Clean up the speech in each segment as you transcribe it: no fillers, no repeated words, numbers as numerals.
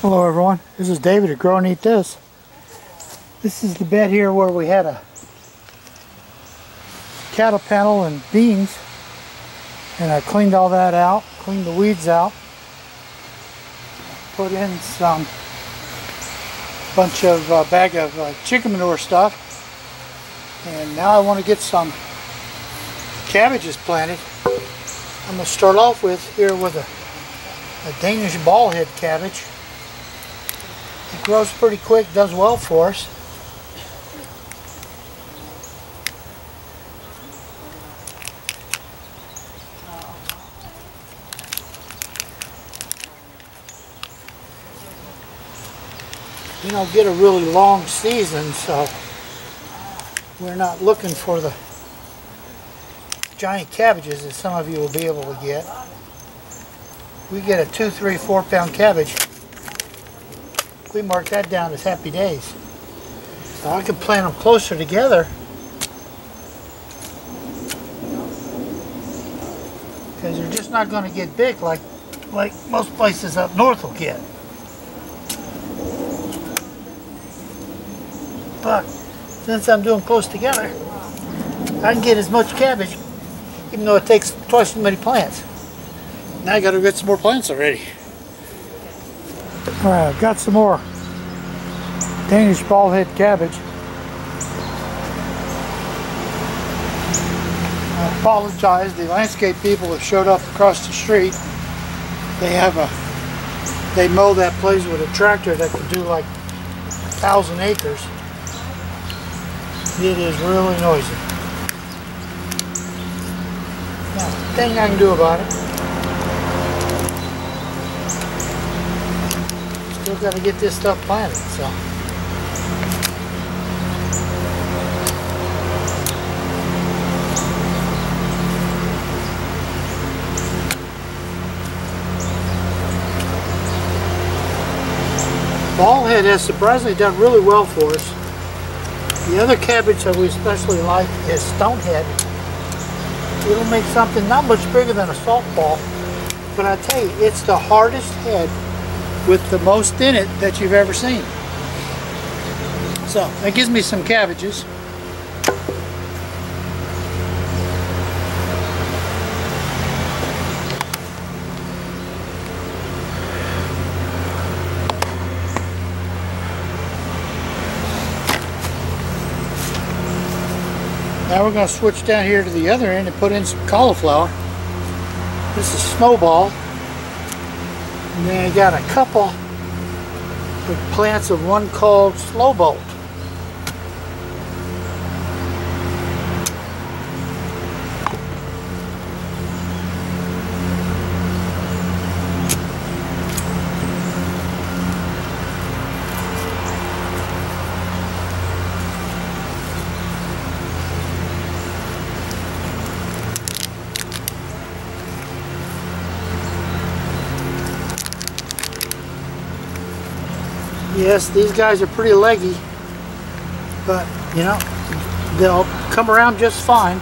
Hello everyone, this is David at Grow and Eat This. This is the bed here where we had a cattle panel and beans, and I cleaned all that out, cleaned the weeds out, put in some bunch of bag of chicken manure stuff, and now I want to get some cabbages planted. I'm going to start off with here with a Danish ballhead cabbage. It grows pretty quick, does well for us. We don't get a really long season, so we're not looking for the giant cabbages that some of you will be able to get. We get a 2, 3, 4 pound cabbage. We mark that down as happy days. So I can plant them closer together because they're just not going to get big like most places up north will get. But since I'm doing close together, I can get as much cabbage even though it takes twice as many plants. Now I got to get some more plants already. Alright, I've got some more Danish ballhead cabbage. I apologize, the landscape people have showed up across the street. They mow that place with a tractor that can do like 1,000 acres. It is really noisy. Now, nothing I can do about it. Still got to get this stuff planted, so. Ballhead has surprisingly done really well for us. The other cabbage that we especially like is stonehead. It'll make something not much bigger than a salt ball, but I tell you, it's the hardest head with the most in it that you've ever seen. So that gives me some cabbages. Now we're going to switch down here to the other end and put in some cauliflower. This is snowball. And then I got a couple of plants of one called slow bolt. Yes, these guys are pretty leggy, but you know, they'll come around just fine.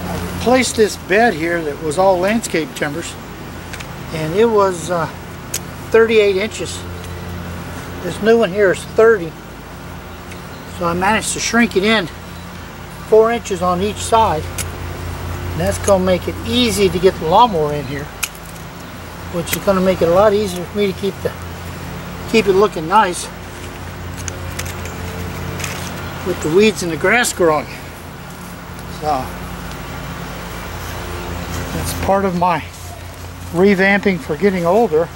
I placed this bed here that was all landscape timbers, and it was 38 inches. This new one here is 30. So I managed to shrink it in 4 inches on each side. And that's going to make it easy to get the lawnmower in here, which is going to make it a lot easier for me to keep it looking nice with the weeds and the grass growing. So that's part of my revamping for getting older.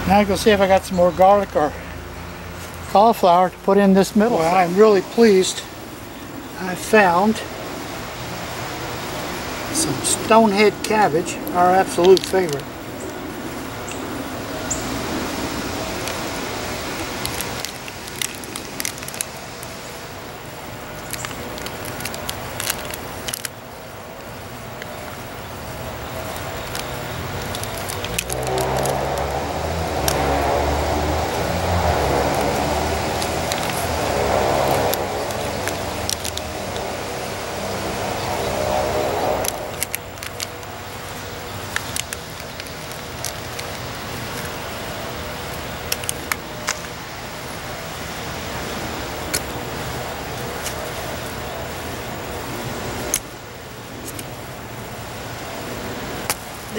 Now I go see if I got some more garlic or cauliflower to put in this middle. Well, I'm really pleased. I found some stonehead cabbage, our absolute favorite.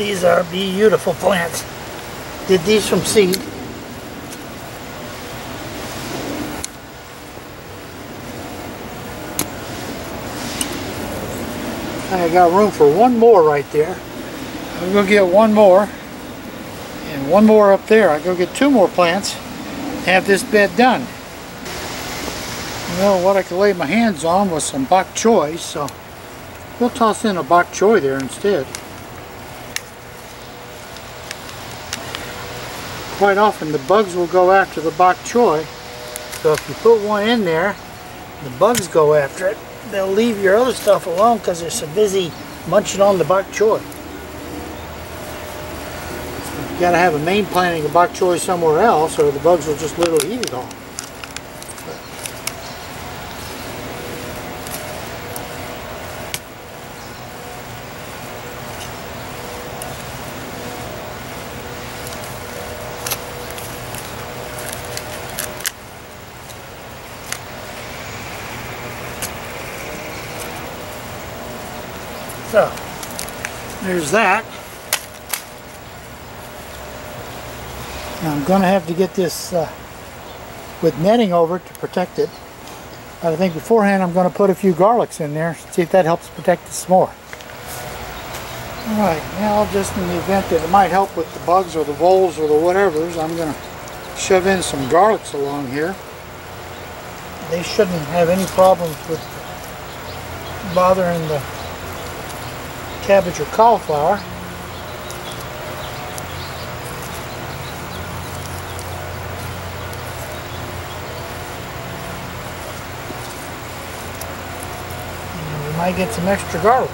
These are beautiful plants. Did these from seed. I got room for one more right there. I'll go get one more. And one more up there. I'll go get two more plants. Have this bed done. Well, what I could lay my hands on was some bok choy, so we'll toss in a bok choy there instead. Quite often the bugs will go after the bok choy, so if you put one in there, the bugs go after it. They'll leave your other stuff alone because they're so busy munching on the bok choy. You got to have a main planting of bok choy somewhere else, or the bugs will just literally eat it all. So, there's that. Now I'm going to have to get this with netting over it to protect it. But I think beforehand I'm going to put a few garlics in there, see if that helps protect it some more. Alright, now just in the event that it might help with the bugs or the voles or the whatevers, I'm going to shove in some garlics along here. They shouldn't have any problems with bothering the cabbage or cauliflower. And we might get some extra garlic.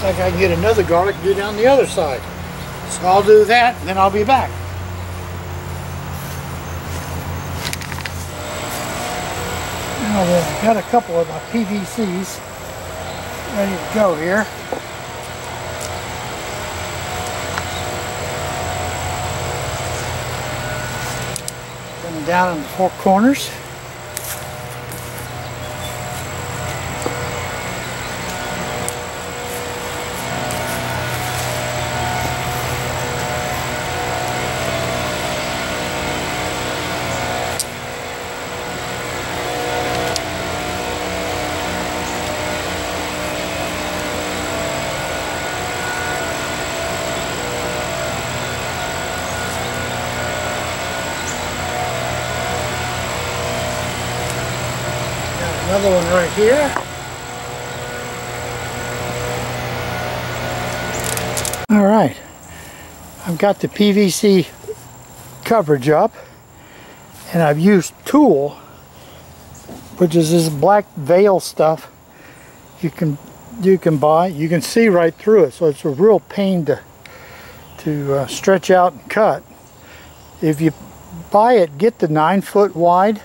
Like I can get another garlic to do down the other side. So I'll do that and then I'll be back. Now I've got a couple of my PVCs ready to go here. Put them down in the four corners. Another one right here. All right, I've got the PVC coverage up, and I've used tulle, which is this black veil stuff you can buy. You can see right through it, so it's a real pain to stretch out and cut. If you buy it, get the 9-foot wide.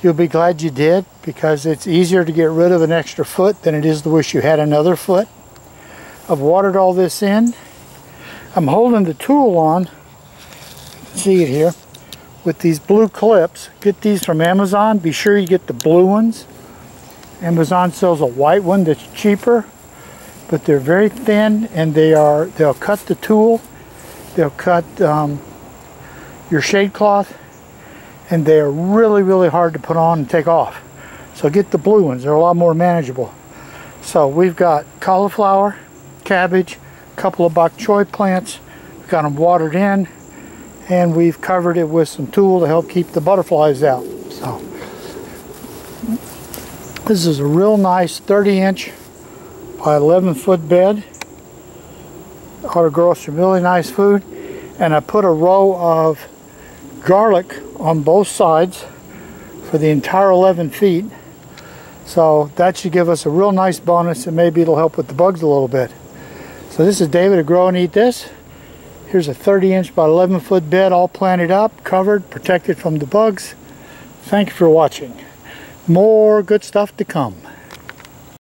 You'll be glad you did, because it's easier to get rid of an extra foot than it is to wish you had another foot. I've watered all this in. I'm holding the tool on, you can see it here, with these blue clips. Get these from Amazon. Be sure you get the blue ones. Amazon sells a white one that's cheaper, but they're very thin, and they'll cut the tool, they'll cut your shade cloth, and they are really, really hard to put on and take off. So get the blue ones. They're a lot more manageable. So we've got cauliflower, cabbage, a couple of bok choy plants. We've got them watered in, and we've covered it with some tulle to help keep the butterflies out. So this is a real nice 30-inch by 11-foot bed. Ought to grow some really nice food. And I put a row of garlic on both sides for the entire 11 feet. So that should give us a real nice bonus, and maybe it'll help with the bugs a little bit. So this is David at Grow and Eat This. Here's a 30-inch by 11-foot bed, all planted up, covered, protected from the bugs. Thank you for watching. More good stuff to come.